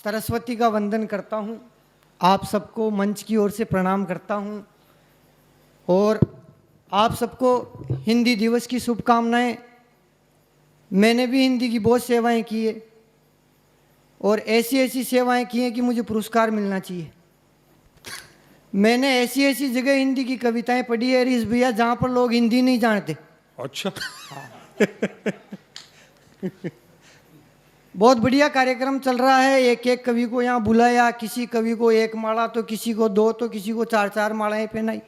सरस्वती का वंदन करता हूँ। आप सबको मंच की ओर से प्रणाम करता हूँ और आप सबको हिंदी दिवस की शुभकामनाएं। मैंने भी हिंदी की बहुत सेवाएं की है और ऐसी ऐसी सेवाएं की हैं कि मुझे पुरस्कार मिलना चाहिए। मैंने ऐसी ऐसी जगह हिंदी की कविताएं पढ़ी है हरीश भैया जहाँ पर लोग हिंदी नहीं जानते। अच्छा। बहुत बढ़िया कार्यक्रम चल रहा है। एक एक कवि को यहाँ बुलाया, किसी कवि को एक माला तो किसी को दो तो किसी को चार चार मालाएं पहनाई।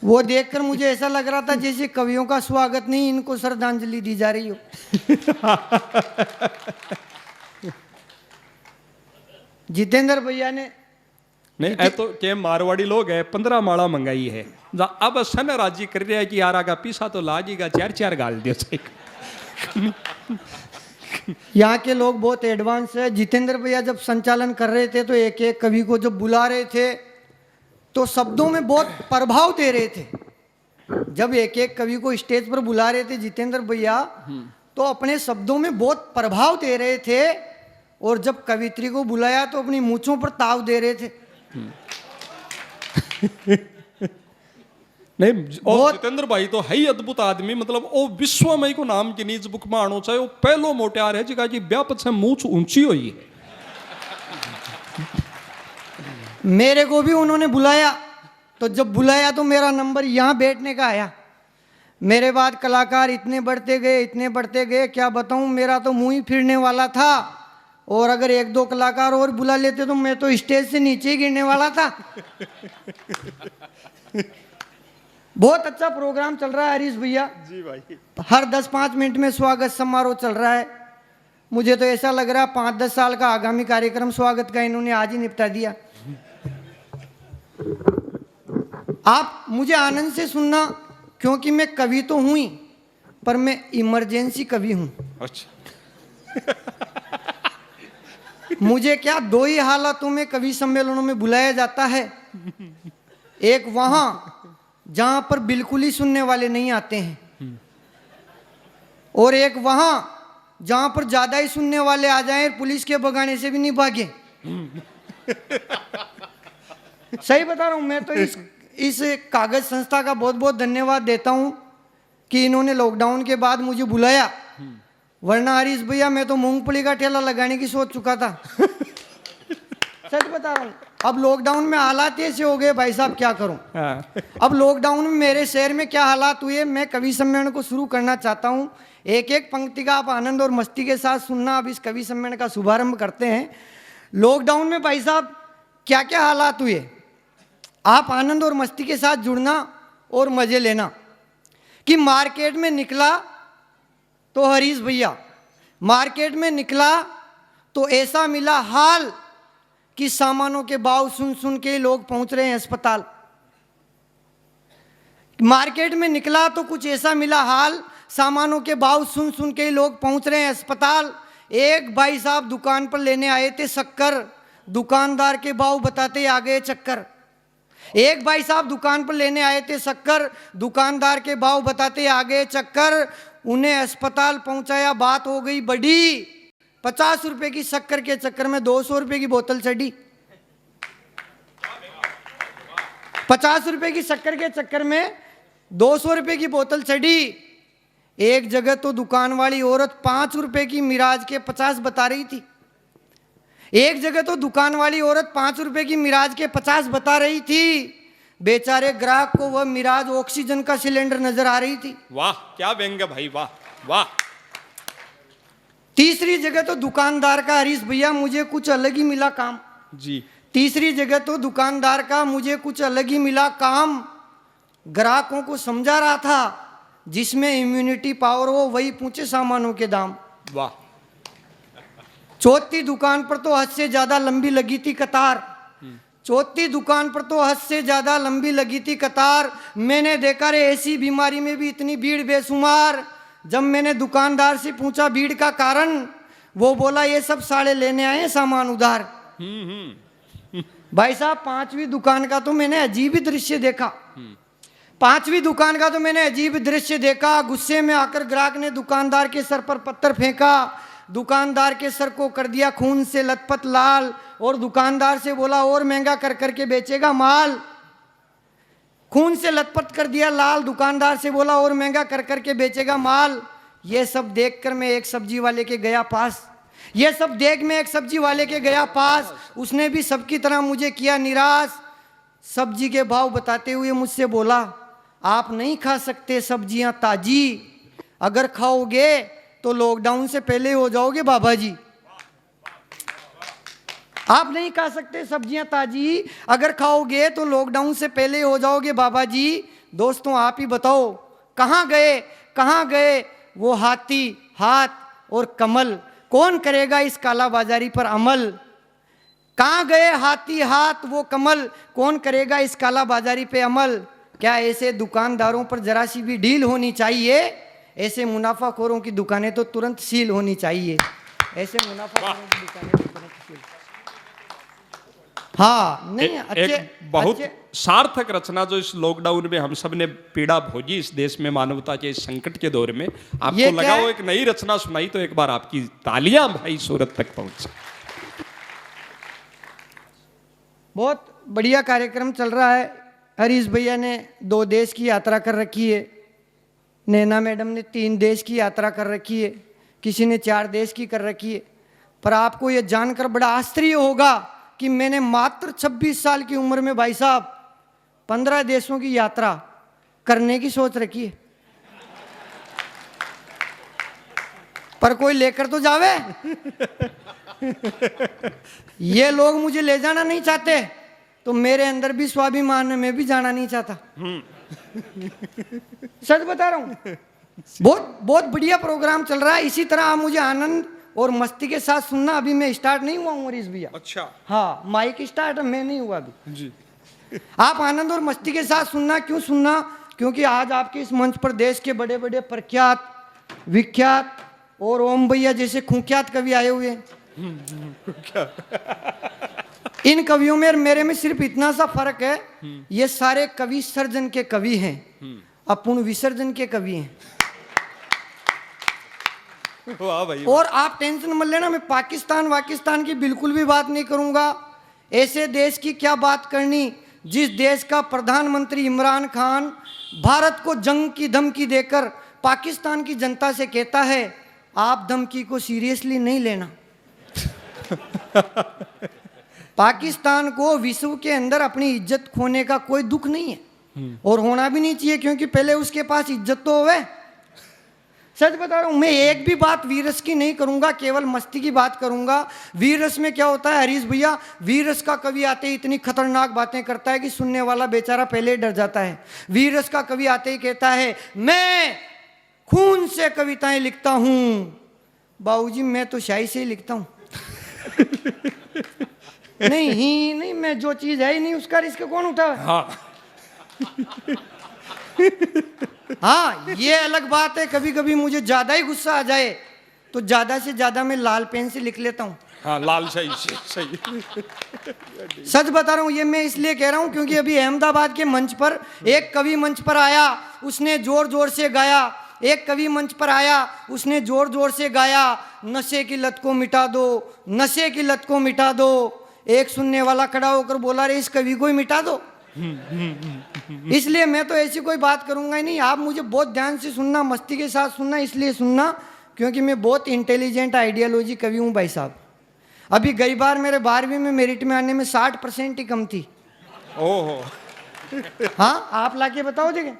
वो देखकर मुझे ऐसा लग रहा था जैसे कवियों का स्वागत नहीं, इनको श्रद्धांजलि दी जा रही हो। जितेंद्र भैया ने नहीं ऐ तो के मारवाड़ी लोग है 15 माला मंगाई है। अब सन राजी कर रहा है कि यार आगा पीसा तो लाजीगा चार चार गाल दियो। यहाँ के लोग बहुत एडवांस है। जितेंद्र भैया जब संचालन कर रहे थे तो एक एक कवि को जब बुला रहे थे तो शब्दों में बहुत प्रभाव दे रहे थे। जब एक एक कवि को स्टेज पर बुला रहे थे जितेंद्र भैया तो अपने शब्दों में बहुत प्रभाव दे रहे थे और जब कवित्री को बुलाया तो अपनी मूंछों पर ताव दे रहे थे। नहीं और जितेंद्र भाई तो है ही अद्भुत आदमी। मतलब वो विश्वमय को नाम की नीच बुक में आनो चाहे वो पहलो मोटियार है जिका जी व्यापक से मूछ ऊंची हुई है। मेरे को भी उन्होंने बुलाया तो जब बुलाया तो मेरा नंबर यहाँ बैठने का आया। मेरे बाद कलाकार इतने बढ़ते गए क्या बताऊं, मेरा तो मुंह ही फिरने वाला था और अगर एक दो कलाकार और बुला लेते तो मैं तो स्टेज से नीचे ही गिरने वाला था। बहुत अच्छा प्रोग्राम चल रहा है हरीश भैया जी भाई। हर 10-5 मिनट में स्वागत समारोह चल रहा है। मुझे तो ऐसा लग रहा है 5-10 साल का आगामी कार्यक्रम स्वागत का इन्होंने आज ही निपटा दिया। आप मुझे आनंद से सुनना क्योंकि मैं कवि तो हूं ही पर मैं इमरजेंसी कवि हूं। अच्छा। मुझे क्या 2 ही हालातों में कवि सम्मेलनों में बुलाया जाता है। एक वहां जहां पर बिल्कुल ही सुनने वाले नहीं आते हैं और एक वहां जहां पर ज्यादा ही सुनने वाले आ जाएं पुलिस के भगाने से भी नहीं भागे। सही बता रहा हूं। मैं तो इस कागज संस्था का बहुत बहुत धन्यवाद देता हूं कि इन्होंने लॉकडाउन के बाद मुझे बुलाया, वरना हरीश भैया मैं तो मूंगफली का ठेला लगाने की सोच चुका था। सच बता रहा हूं। अब लॉकडाउन में हालात ऐसे हो गए भाई साहब, क्या करूं। अब लॉकडाउन में मेरे शहर में क्या हालात हुए, मैं कवि सम्मेलन को शुरू करना चाहता हूं। एक एक पंक्ति का आप आनंद और मस्ती के साथ सुनना। अब इस कवि सम्मेलन का शुभारंभ करते हैं। लॉकडाउन में भाई साहब क्या क्या हालात हुए, आप आनंद और मस्ती के साथ जुड़ना और मजे लेना। कि मार्केट में निकला तो हरीश भैया मार्केट में निकला तो ऐसा मिला हाल कि सामानों के भाव सुन सुन के लोग पहुंच रहे हैं अस्पताल। मार्केट में निकला तो कुछ ऐसा मिला हाल, सामानों के भाव सुन सुन के लोग पहुंच रहे हैं अस्पताल। एक भाई साहब दुकान पर लेने आए थे शक्कर, दुकानदार के भाव बताते आ गए चक्कर। एक भाई साहब दुकान पर लेने आए थे शक्कर, दुकानदार के भाव बताते आ गए चक्कर। उन्हें अस्पताल पहुंचाया, बात हो गई बड़ी। 50 रुपए की शक्कर के चक्कर में 200 रुपए की बोतल चढ़ी। 50 रुपए की शक्कर के चक्कर में 200 रुपए की बोतल चढ़ी। एक जगह तो दुकान वाली औरत 5 रुपए की मिराज के 50 बता रही थी। एक जगह तो दुकान वाली औरत 5 रुपए की मिराज के 50 बता रही थी। बेचारे ग्राहक को वह मिराज ऑक्सीजन का सिलेंडर नजर आ रही थी। वाह क्या व्यंग्य भाई, वाह वाह। तीसरी जगह तो दुकानदार का हरीश भैया मुझे कुछ अलग ही मिला काम जी। तीसरी जगह तो दुकानदार का मुझे कुछ अलग ही मिला काम। ग्राहकों को समझा रहा था जिसमें इम्यूनिटी पावर हो वही पूछे सामानों के दाम। वाह। चौथी दुकान पर तो हद से ज्यादा लंबी लगी थी कतार। चौथी दुकान पर तो हद से ज्यादा लंबी लगी थी कतार। मैंने देखा रे ऐसी बीमारी में भी इतनी भीड़ बेशुमार। जब मैंने दुकानदार से पूछा भीड़ का कारण, वो बोला ये सब साले लेने आए सामान उधार। भाई साहब 5वीं दुकान का तो मैंने अजीब ही दृश्य देखा। 5वीं दुकान का तो मैंने अजीब दृश्य देखा। गुस्से में आकर ग्राहक ने दुकानदार के सर पर पत्थर फेंका। दुकानदार के सर को कर दिया खून से लथपथ लाल, और दुकानदार से बोला और महंगा कर करके बेचेगा माल। खून से लथपथ कर दिया लाल, दुकानदार से बोला और महंगा कर करके बेचेगा माल। ये सब देखकर मैं एक सब्जी वाले के गया पास, ये सब देख मैं एक सब्जी वाले के गया पास, उसने भी सबकी तरह मुझे किया निराश। सब्जी के भाव बताते हुए मुझसे बोला, आप नहीं खा सकते सब्जियां ताजी, अगर खाओगे तो लॉकडाउन से पहले हो जाओगे बाबा जी। आप नहीं खा सकते सब्जियां ताजी, अगर खाओगे तो लॉकडाउन से पहले हो जाओगे बाबा जी। दोस्तों आप ही बताओ कहाँ गए वो हाथी हाथ और कमल, कौन करेगा इस काला बाजारी पर अमल। कहाँ गए हाथी हाथ वो कमल, कौन करेगा इस काला बाजारी पे अमल। क्या ऐसे दुकानदारों पर जरा सी भी ढील होनी चाहिए, ऐसे मुनाफाखोरों की दुकानें तो तुरंत सील होनी चाहिए, ऐसे मुनाफाखोरों की दुकानें तो तुरंत सील। हाँ नहीं एक बहुत सार्थक रचना जो इस लॉकडाउन में हम सब ने पीड़ा भोगी इस देश में मानवता के इस संकट के दौर में, आपको लगा वो एक नई रचना सुनाई तो एक बार आपकी तालियां भाई सूरत तक पहुंच। बहुत बढ़िया कार्यक्रम चल रहा है। हरीश भैया ने 2 देश की यात्रा कर रखी है, नैना मैडम ने 3 देश की यात्रा कर रखी है, किसी ने 4 देश की कर रखी है। पर आपको यह जानकर बड़ा आश्चर्य होगा कि मैंने मात्र 26 साल की उम्र में भाई साहब 15 देशों की यात्रा करने की सोच रखी है। पर कोई लेकर तो जावे। ये लोग मुझे ले जाना नहीं चाहते तो मेरे अंदर भी स्वाभिमान है, मैं भी जाना नहीं चाहता। सच बता रहा हूं, बहुत बढ़िया प्रोग्राम चल रहा है। इसी तरह आप मुझे आनंद और मस्ती के साथ सुनना। अभी मैं स्टार्ट नहीं हुआ हूँ हरीश भैया। अच्छा हाँ, माइक स्टार्ट है, मैं नहीं हुआ अभी जी। आप आनंद और मस्ती के साथ सुनना। क्यों सुनना? क्योंकि आज आपके इस मंच पर देश के बड़े बड़े प्रख्यात विख्यात और ओम भैया जैसे खुख्यात कवि आए हुए हैं। इन कवियों में और मेरे में सिर्फ इतना सा फर्क है, ये सारे कवि सर्जन के कवि हैं, अपूर्ण विसर्जन के कवि हैं। वाह भाई। और आप टेंशन मत लेना, मैं पाकिस्तान की बिल्कुल भी बात नहीं करूंगा। ऐसे देश की क्या बात करनी जिस देश का प्रधानमंत्री इमरान खान भारत को जंग की धमकी देकर पाकिस्तान की जनता से कहता है आप धमकी को सीरियसली नहीं लेना। पाकिस्तान को विश्व के अंदर अपनी इज्जत खोने का कोई दुख नहीं है और होना भी नहीं चाहिए, क्योंकि पहले उसके पास इज्जत तो होवे। सच बता रहा हूं, मैं एक भी बात वीरस की नहीं करूंगा, केवल मस्ती की बात करूंगा। वीरस में क्या होता है हरीश भैया, वीरस का कवि आते ही इतनी खतरनाक बातें करता है कि सुनने वाला बेचारा पहले ही डर जाता है। वीरस का कवि आते ही कहता है मैं खून से कविताएं लिखता हूं। बाबूजी मैं तो शाही से ही लिखता हूं। नहीं, मैं जो चीज है ही नहीं उसका रिस्क कौन उठावे। हाँ ये अलग बात है, कभी कभी मुझे ज्यादा ही गुस्सा आ जाए तो ज्यादा से ज्यादा मैं लाल पेन से लिख लेता हूँ। हाँ लाल सही। सच बता रहा हूँ, ये मैं इसलिए कह रहा हूँ क्योंकि अभी अहमदाबाद के मंच पर एक कवि मंच पर आया, उसने जोर जोर से गाया। एक कवि मंच पर आया, उसने जोर जोर से गाया, नशे की लत को मिटा दो, नशे की लत को मिटा दो। एक सुनने वाला खड़ा होकर बोला रे इस कवि को ही मिटा दो। इसलिए मैं तो ऐसी कोई बात करूंगा ही नहीं। आप मुझे बहुत ध्यान से सुनना, मस्ती के साथ सुनना, इसलिए सुनना क्योंकि मैं बहुत इंटेलिजेंट आइडियोलॉजी कवि हूँ भाई साहब। अभी गई बार मेरे 12वीं में मेरिट में आने में 60% ही कम थी। ओहो। हाँ आप लाके बताओ जगह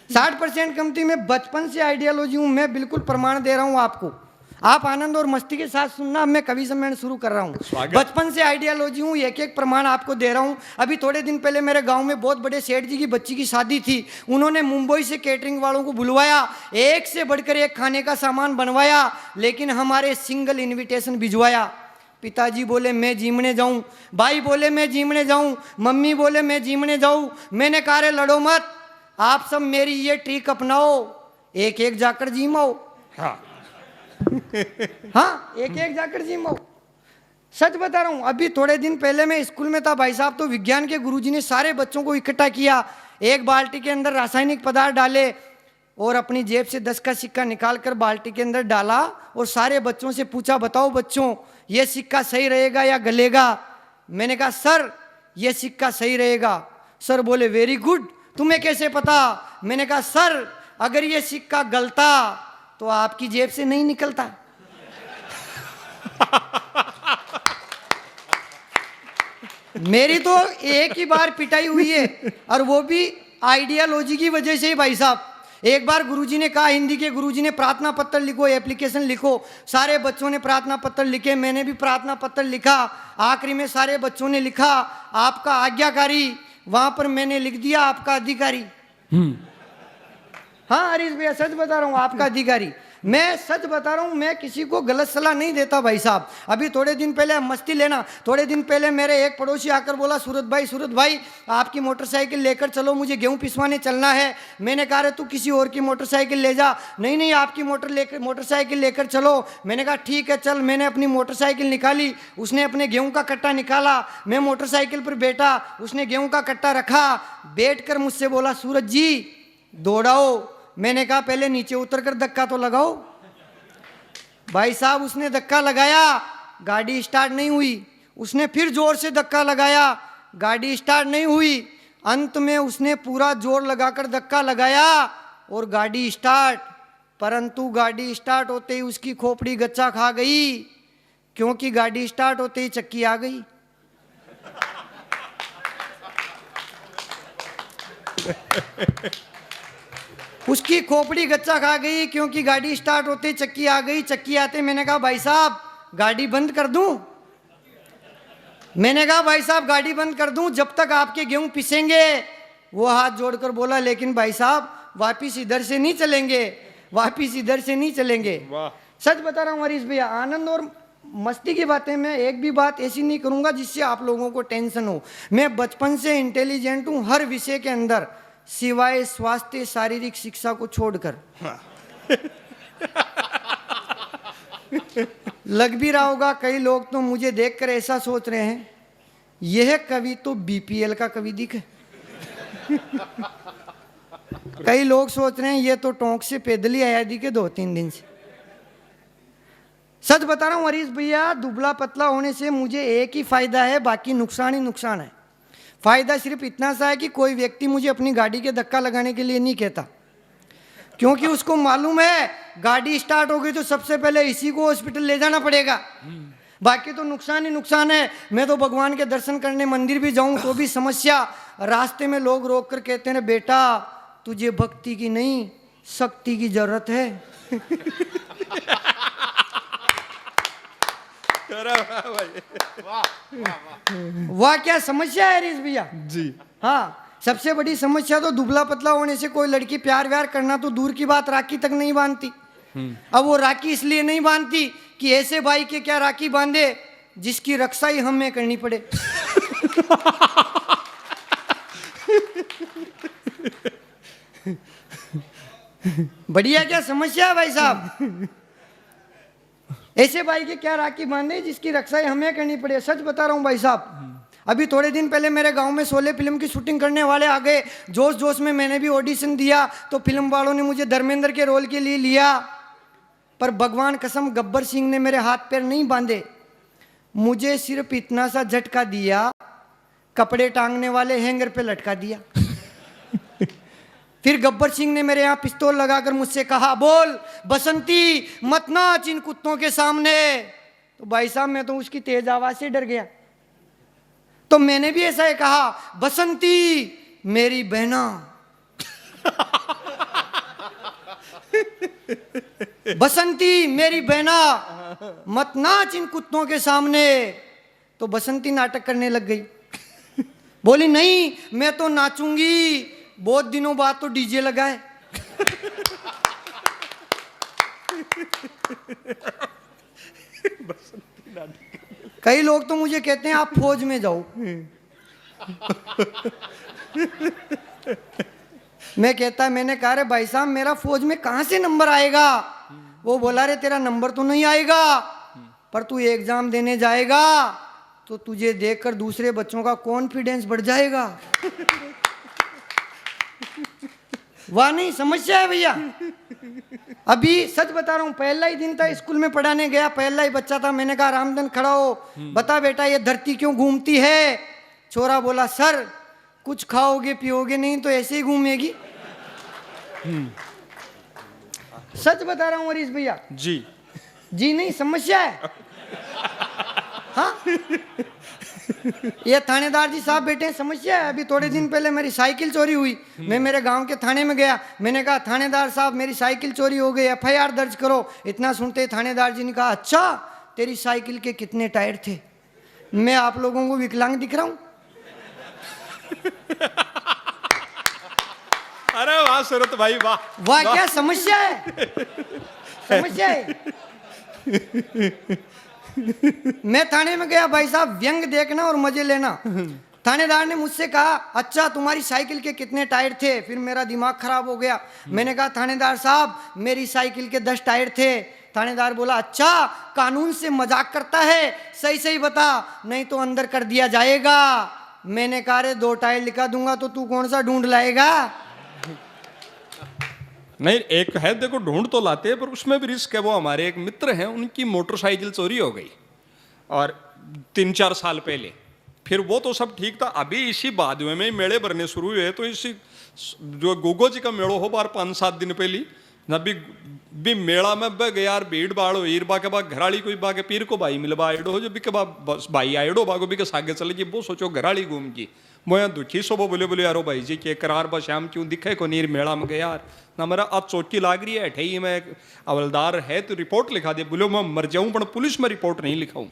60% कम थी। मैं बचपन से आइडियोलॉजी हूँ, मैं बिल्कुल प्रमाण दे रहा हूँ आपको। आप आनंद और मस्ती के साथ सुनना। अब मैं कवि सम्मेलन शुरू कर रहा हूँ। बचपन से आइडियोलॉजी हूँ, एक एक प्रमाण आपको दे रहा हूँ। अभी थोड़े दिन पहले मेरे गांव में बहुत बड़े सेठ जी की बच्ची की शादी थी। उन्होंने मुंबई से कैटरिंग वालों को बुलवाया, एक से बढ़कर एक खाने का सामान बनवाया, लेकिन हमारे सिंगल इन्विटेशन भिजवाया। पिताजी बोले मैं जीमने जाऊं, भाई बोले मैं जीमने जाऊं, मम्मी बोले मैं जीमने जाऊं। मैंने कहा रे लड़ो मत, आप सब मेरी ये ट्रिक अपनाओ, एक एक जाकर जीमाओ। हाँ एक एक जाकर जीमाओ। सच बता रहा हूं, अभी थोड़े दिन पहले मैं स्कूल में था भाई साहब, तो विज्ञान के गुरुजी ने सारे बच्चों को इकट्ठा किया, एक बाल्टी के अंदर रासायनिक पदार्थ डाले, और अपनी जेब से 10 का सिक्का निकाल कर बाल्टी के अंदर डाला और सारे बच्चों से पूछा, बताओ बच्चों ये सिक्का सही रहेगा या गलेगा। मैंने कहा सर ये सिक्का सही रहेगा। सर बोले वेरी गुड, तुम्हें कैसे पता। मैंने कहा सर अगर ये सिक्का गलता तो आपकी जेब से नहीं निकलता। मेरी तो एक ही बार पिटाई हुई है और वो भी आइडियोलॉजी की वजह से ही भाई साहब। एक बार गुरुजी ने कहा, हिंदी के गुरुजी ने प्रार्थना पत्र लिखो, एप्लीकेशन लिखो। सारे बच्चों ने प्रार्थना पत्र लिखे, मैंने भी प्रार्थना पत्र लिखा। आखिरी में सारे बच्चों ने लिखा आपका आज्ञाकारी, वहां पर मैंने लिख दिया आपका अधिकारी। हाँ हरीश भैया सच बता रहा हूँ, आपका अधिकारी। मैं सच बता रहा हूँ, मैं किसी को गलत सलाह नहीं देता भाई साहब। अभी थोड़े दिन पहले मस्ती लेना, थोड़े दिन पहले मेरे एक पड़ोसी आकर बोला सूरत भाई आपकी मोटरसाइकिल लेकर चलो, मुझे गेहूं पिसवाने चलना है। मैंने कहा तू किसी और की मोटरसाइकिल ले जा। नहीं आपकी मोटरसाइकिल लेकर चलो। मैंने कहा ठीक है चल। मैंने अपनी मोटरसाइकिल निकाली, उसने अपने गेहूं का कट्टा निकाला, मैं मोटरसाइकिल पर बैठा, उसने गेहूं का कट्टा रखा, बैठ कर मुझसे बोला सूरज जी दौड़ाओ। मैंने कहा पहले नीचे उतर कर धक्का तो लगाओ। भाई साहब उसने धक्का लगाया, गाड़ी स्टार्ट नहीं हुई। उसने फिर जोर से धक्का लगाया, गाड़ी स्टार्ट नहीं हुई। अंत में उसने पूरा जोर लगाकर धक्का लगाया और गाड़ी स्टार्ट, परंतु गाड़ी स्टार्ट होते ही उसकी खोपड़ी गच्चा खा गई, क्योंकि गाड़ी स्टार्ट होते ही चक्की आ गई। उसकी खोपड़ी गच्चा खा गई क्योंकि गाड़ी स्टार्ट होते चक्की आ गई। चक्की आते मैंने कहा भाई साहब गाड़ी बंद कर दूं। मैंने कहा भाई साहब गाड़ी बंद कर दूं जब तक आपके गेहूं पिसेंगे। वो हाथ जोड़कर बोला लेकिन भाई साहब वापिस इधर से नहीं चलेंगे, वापिस इधर से नहीं चलेंगे। सच बता रहा हूँ हरीश भैया, आनंद और मस्ती की बातें मैं एक भी बात ऐसी नहीं करूंगा जिससे आप लोगों को टेंशन हो। मैं बचपन से इंटेलिजेंट हूँ हर विषय के अंदर, सिवाय स्वास्थ्य शारीरिक शिक्षा को छोड़कर। लग भी रहा होगा कई लोग तो मुझे देखकर ऐसा सोच रहे हैं यह कवि तो बीपीएल का कवि दिखे। कई लोग सोच रहे हैं ये तो टोंक से पैदल ही आया दिखे 2-3 दिन से। सच बता रहा हूं हरीश भैया, दुबला पतला होने से मुझे एक ही फायदा है, बाकी नुकसान ही नुकसान है। फायदा सिर्फ इतना सा है कि कोई व्यक्ति मुझे अपनी गाड़ी के धक्का लगाने के लिए नहीं कहता, क्योंकि उसको मालूम है गाड़ी स्टार्ट हो गई तो सबसे पहले इसी को हॉस्पिटल ले जाना पड़ेगा। बाकी तो नुकसान ही नुकसान है। मैं तो भगवान के दर्शन करने मंदिर भी जाऊं तो भी समस्या। रास्ते में लोग रोक कर कहते हैं बेटा तुझे भक्ति की नहीं शक्ति की जरूरत है। वाह क्या समस्या है हरीश भैया जी। हाँ सबसे बड़ी समस्या तो दुबला पतला होने से कोई लड़की प्यार व्यार करना तो दूर की बात राखी तक नहीं बांधती। अब वो राखी इसलिए नहीं बांधती कि ऐसे भाई के क्या राखी बांधे जिसकी रक्षा ही हमें करनी पड़े। बढ़िया क्या समस्या है भाई साहब। ऐसे भाई के क्या राखी बांधे जिसकी रक्षा ही हमें करनी पड़े। सच बता रहा हूँ भाई साहब, अभी थोड़े दिन पहले मेरे गांव में 16 फिल्म की शूटिंग करने वाले आ गए। जोश जोश में मैंने भी ऑडिशन दिया तो फिल्म वालों ने मुझे धर्मेंद्र के रोल के लिए लिया, पर भगवान कसम गब्बर सिंह ने मेरे हाथ पैर नहीं बांधे। मुझे सिर्फ इतना सा झटका दिया, कपड़े टांगने वाले हैंगर पे लटका दिया। फिर गब्बर सिंह ने मेरे यहाँ पिस्तौल लगाकर मुझसे कहा बोल बसंती मत नाच इन कुत्तों के सामने। तो भाई साहब मैं तो उसकी तेज आवाज से डर गया। तो मैंने भी ऐसा ही कहा बसंती मेरी बहना। बसंती मेरी बहना मत नाच इन कुत्तों के सामने। तो बसंती नाटक करने लग गई, बोली नहीं मैं तो नाचूंगी, बहुत दिनों बाद तो डीजे लगाए। कई लोग तो मुझे कहते हैं आप फौज में जाओ। मैंने कहा रे भाई साहब मेरा फौज में कहां से नंबर आएगा। वो बोला रे तेरा नंबर तो नहीं आएगा, पर तू एग्जाम देने जाएगा तो तुझे देखकर दूसरे बच्चों का कॉन्फिडेंस बढ़ जाएगा। वाह नहीं समस्या है भैया। अभी सच बता रहा हूँ, पहला ही दिन था स्कूल में पढ़ाने गया, पहला ही बच्चा था, मैंने कहा रामधन खड़ा हो, बता बेटा ये धरती क्यों घूमती है। छोरा बोला सर कुछ खाओगे पियोगे नहीं तो ऐसे ही घूमेगी। सच बता रहा हूँ हरीश भैया। जी नहीं समस्या है। हाँ ये थानेदार जी साहब बैठे हैं, समस्या है। अभी थोड़े दिन पहले मेरी साइकिल चोरी हुई, मैं मेरे गांव के थाने में गया, मैंने कहा थानेदार साहब मेरी साइकिल चोरी हो गई, FIR दर्ज करो। इतना सुनते ही थानेदार जी ने कहा अच्छा तेरी साइकिल के कितने टायर थे। मैं आप लोगों को विकलांग दिख रहा हूं? अरे वाह सूरत भाई वाह वाह क्या समस्या है, समस्या है। मैं थाने में गया, भाई साहब व्यंग देखना और मजे लेना। थानेदार ने मुझसे कहा अच्छा तुम्हारी साइकिल के कितने टायर थे। फिर मेरा दिमाग खराब हो गया, मैंने कहा थानेदार साहब मेरी साइकिल के 10 टायर थे। थानेदार बोला अच्छा कानून से मजाक करता है, सही सही बता नहीं तो अंदर कर दिया जाएगा। मैंने कहा अरे 2 टायर लिखा दूंगा तो तू कौन सा ढूंढ लाएगा। नहीं एक है देखो ढूंढ तो लाते हैं पर उसमें भी रिस्क है। वो हमारे एक मित्र हैं उनकी मोटरसाइकिल चोरी हो गई और 3-4 साल पहले, फिर वो तो सब ठीक था। अभी इसी बादमे में मेले भरने शुरू हुए तो इसी जो गोगो जी का मेड़ो हो बार 5-7 दिन पहले न भी मेला में बग यार भीड़ भाड़ हो बा के बाद घराड़ी कोई बा के पीर को भाई मिलबा आइडो हो जो भी के बस भाई आइडो बागो भी के सागे चले जी वो सोचो घराड़ी घूम की मोया दुखी सो वो बोले यारो भाई जी के करार बस श्याम क्यों दिखे को नीर मेला में गया यार ना मेरा आज चोटी लाग रही है ठही में हवलदार है तो रिपोर्ट लिखा दे। बोले मैं मर जाऊं पर पुलिस में रिपोर्ट नहीं लिखाऊं।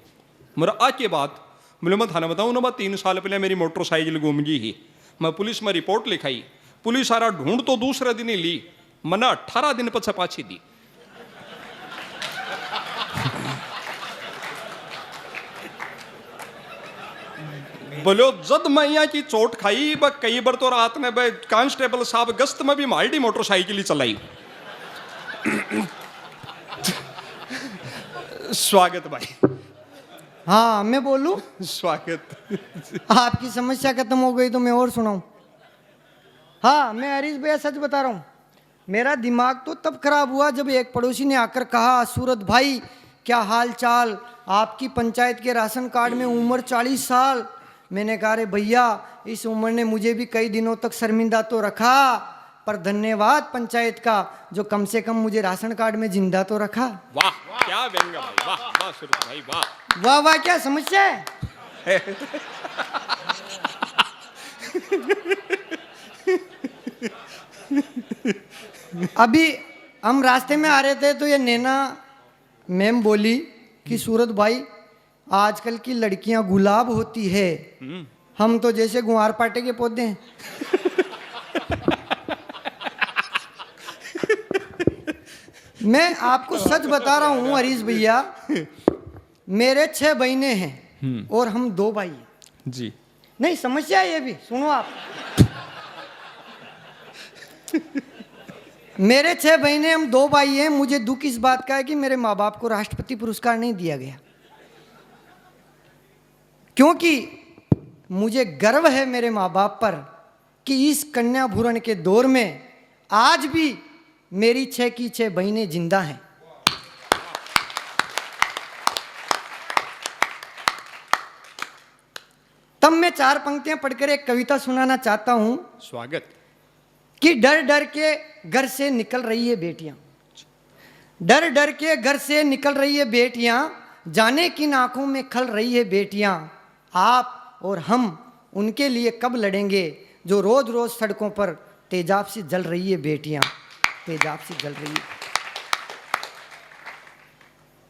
मेरा आज के बात बोले मैं थाना बताऊं ना बात 3 साल पहले मेरी मोटरसाइकिल गुम गई ही, मैं पुलिस में रिपोर्ट लिखाई, पुलिस सारा ढूंढ तो दूसरे दिन ही ली, मना 18 दिन पछे पाछी दी। बोलो जद मैं यहाँ की चोट खाई ब कई बार तो रात में कांस्टेबल साहब गश्त में भी माल्टी मोटरसाइकिल ही चलाई। स्वागत भाई। हाँ मैं बोलूं स्वागत। आपकी समस्या खत्म हो गई तो मैं और सुनाऊं। हाँ मैं हरीश भैया सच बता रहा हूँ, मेरा दिमाग तो तब खराब हुआ जब एक पड़ोसी ने आकर कहा सूरत भाई क्या हाल चाल, आपकी पंचायत के राशन कार्ड में उम्र 40 साल। मैंने कहा अरे भैया इस उम्र ने मुझे भी कई दिनों तक शर्मिंदा तो रखा, पर धन्यवाद पंचायत का जो कम से कम मुझे राशन कार्ड में जिंदा तो रखा। वाह क्या व्यंग भाई, वाह वाह सूरत भाई वाह वाह वाह क्या समस्या है। अभी हम रास्ते में आ रहे थे तो ये नैना मैम बोली कि सूरत भाई आजकल की लड़कियां गुलाब होती है, हम तो जैसे गुआर पाटे के पौधे हैं। मैं आपको सच बता रहा हूं हरीश भैया, मेरे 6 बहनें हैं और हम 2 भाई हैं जी। नहीं समस्या है ये भी सुनो आप। मेरे 6 बहनें हम 2 भाई हैं। मुझे दुख इस बात का है कि मेरे माँ बाप को राष्ट्रपति पुरस्कार नहीं दिया गया, क्योंकि मुझे गर्व है मेरे माँ बाप पर कि इस कन्या भ्रूण के दौर में आज भी मेरी 6 की 6 बहनें जिंदा हैं। तब मैं 4 पंक्तियां पढ़कर एक कविता सुनाना चाहता हूं। स्वागत। कि डर डर के घर से निकल रही है बेटियां, डर डर के घर से निकल रही है बेटियां, जाने किन आंखों में खल रही है बेटियां। आप और हम उनके लिए कब लड़ेंगे जो रोज रोज सड़कों पर तेजाब से जल रही है बेटियां, तेजाब से जल रही है।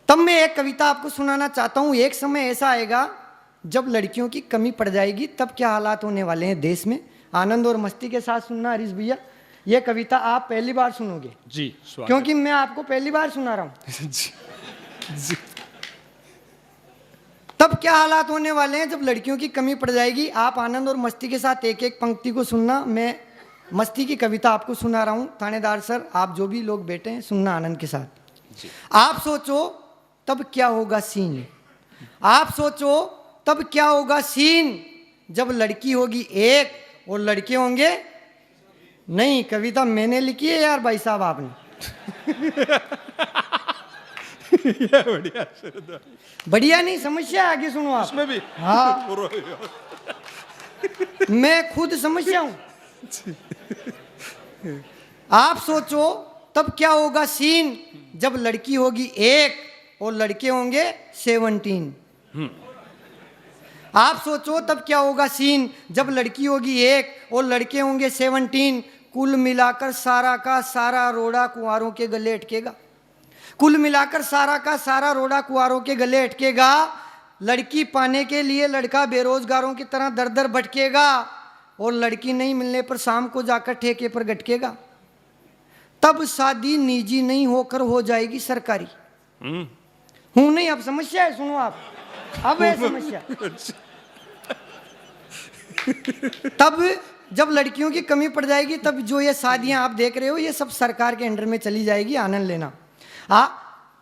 तब मैं एक कविता आपको सुनाना चाहता हूं। एक समय ऐसा आएगा जब लड़कियों की कमी पड़ जाएगी, तब क्या हालात होने वाले हैं देश में। आनंद और मस्ती के साथ सुनना हरीश भैया, यह कविता आप पहली बार सुनोगे जी स्वागत। क्योंकि मैं आपको पहली बार सुना रहा हूं। जी। तब क्या हालात होने वाले हैं जब लड़कियों की कमी पड़ जाएगी। आप आनंद और मस्ती के साथ एक एक पंक्ति को सुनना। मैं मस्ती की कविता आपको सुना रहा हूं। थानेदार सर आप जो भी लोग बैठे हैं सुनना आनंद के साथ जी। आप सोचो तब क्या होगा सीन, आप सोचो तब क्या होगा सीन, जब लड़की होगी एक और लड़के होंगे नहीं, कविता मैंने लिखी है यार भाई साहब, आपने। ये बढ़िया सूरत भाई। बढ़िया नहीं, समस्या आगे सुनो आप। उसमें भी हाँ, मैं खुद समस्या हूं। आप सोचो तब क्या होगा सीन जब लड़की होगी 1 और लड़के होंगे 17। आप सोचो तब क्या होगा सीन जब लड़की होगी 1 और लड़के होंगे 17। कुल मिलाकर सारा का सारा रोड़ा कुंवारों के गले अटकेगा। कुल मिलाकर सारा का सारा रोड़ा कुंवारों के गले अटकेगा। लड़की पाने के लिए लड़का बेरोजगारों की तरह दर दर भटकेगा और लड़की नहीं मिलने पर शाम को जाकर ठेके पर गटकेगा। तब शादी निजी नहीं होकर हो जाएगी सरकारी। हूं नहीं, अब समस्या है, सुनो आप। अब है समस्या। तब जब लड़कियों की कमी पड़ जाएगी, तब जो ये शादियां आप देख रहे हो ये सब सरकार के अंडर में चली जाएगी, आनंद लेना।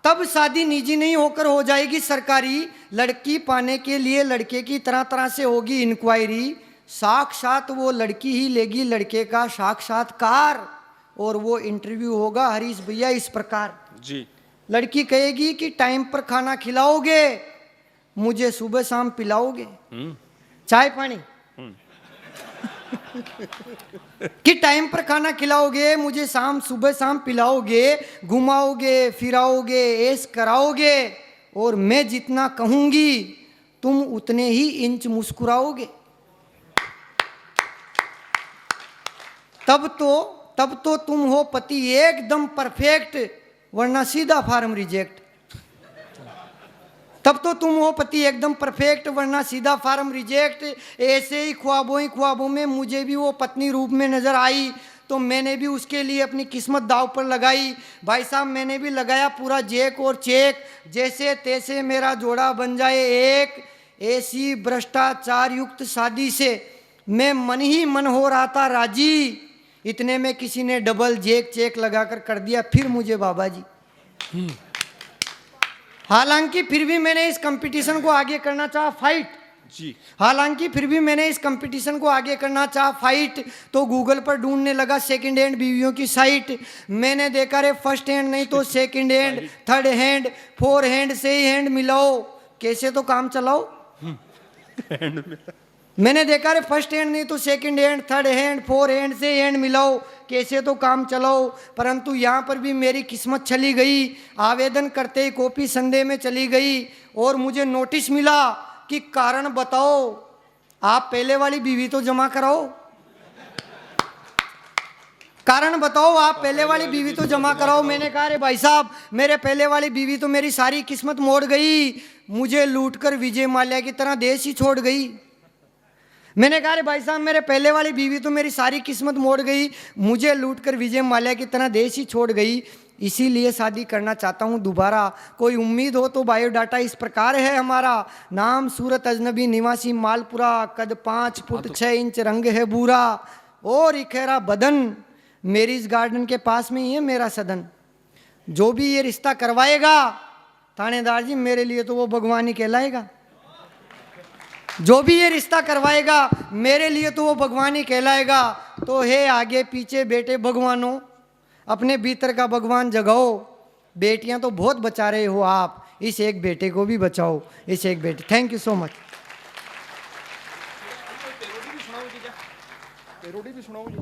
तब शादी निजी नहीं होकर हो जाएगी सरकारी। लड़की पाने के लिए लड़के की तरह तरह से होगी इंक्वायरी। साक्षात वो लड़की ही लेगी लड़के का साक्षात्कार और वो इंटरव्यू होगा हरीश भैया इस प्रकार जी। लड़की कहेगी कि टाइम पर खाना खिलाओगे, मुझे सुबह शाम पिलाओगे, चाय पानी कि टाइम पर खाना खिलाओगे, मुझे सुबह शाम पिलाओगे, घुमाओगे फिराओगे, ऐश कराओगे और मैं जितना कहूंगी तुम उतने ही इंच मुस्कुराओगे। तब तो तुम हो पति एकदम परफेक्ट, वरना सीधा फार्म रिजेक्ट। तब तो तुम हो पति एकदम परफेक्ट, वरना सीधा फार्म रिजेक्ट। ऐसे ही ख्वाबों में मुझे भी वो पत्नी रूप में नजर आई, तो मैंने भी उसके लिए अपनी किस्मत दांव पर लगाई। भाई साहब, मैंने भी लगाया पूरा जैक और चेक, जैसे तैसे मेरा जोड़ा बन जाए एक। ऐसी भ्रष्टाचार युक्त शादी से मैं मन ही मन हो रहा था राजी। इतने में किसी ने डबल जैक चेक लगाकर कर दिया फिर मुझे बाबा जी। हालांकि फिर भी मैंने इस कंपटीशन को आगे करना चाहा फाइट जी। हालांकि फिर भी मैंने इस कंपटीशन को आगे करना चाहा फाइट। तो गूगल पर ढूंढने लगा सेकंड हैंड बीवियों की साइट। मैंने देखा रे फर्स्ट हैंड नहीं तो second hand, third hand, four hand से ही हैंड मिलाओ, कैसे तो काम चलाओ। मैंने देखा रे फर्स्ट हैंड नहीं तो second hand, third hand, four hand से हैंड मिलाओ, कैसे तो काम चलाओ। परंतु यहाँ पर भी मेरी किस्मत चली गई। आवेदन करते ही कॉपी संदेह में चली गई और मुझे नोटिस मिला कि कारण बताओ। आप पहले वाली बीवी तो जमा कराओ, कारण बताओ, आप पहले वाली बीवी तो जमा कराओ। मैंने कहा रे भाई साहब, मेरे पहले वाली बीवी तो मेरी सारी किस्मत मोड़ गई, मुझे लूटकर विजय माल्या की तरह देश ही छोड़ गई। मैंने कहा रे भाई साहब, मेरे पहले वाली बीवी तो मेरी सारी किस्मत मोड़ गई, मुझे लूटकर विजय माल्या की तरह देश ही छोड़ गई, इसीलिए शादी करना चाहता हूँ दोबारा। कोई उम्मीद हो तो बायोडाटा इस प्रकार है हमारा। नाम सूरत अजनबी, निवासी मालपुरा, कद 5 फुट 6 इंच, रंग है बूरा और इखेरा बदन, मेरीज गार्डन के पास में ही है मेरा सदन। जो भी ये रिश्ता करवाएगा थानेदार जी, मेरे लिए तो वो भगवान ही कहलाएगा। जो भी ये रिश्ता करवाएगा मेरे लिए तो वो भगवान ही कहलाएगा। तो हे आगे पीछे बेटे भगवानों, अपने भीतर का भगवान जगाओ। बेटियां तो बहुत बचा रहे हो आप, इस एक बेटे को भी बचाओ, इस एक बेटे। Thank you so much. Parody भी सुनाओ जी।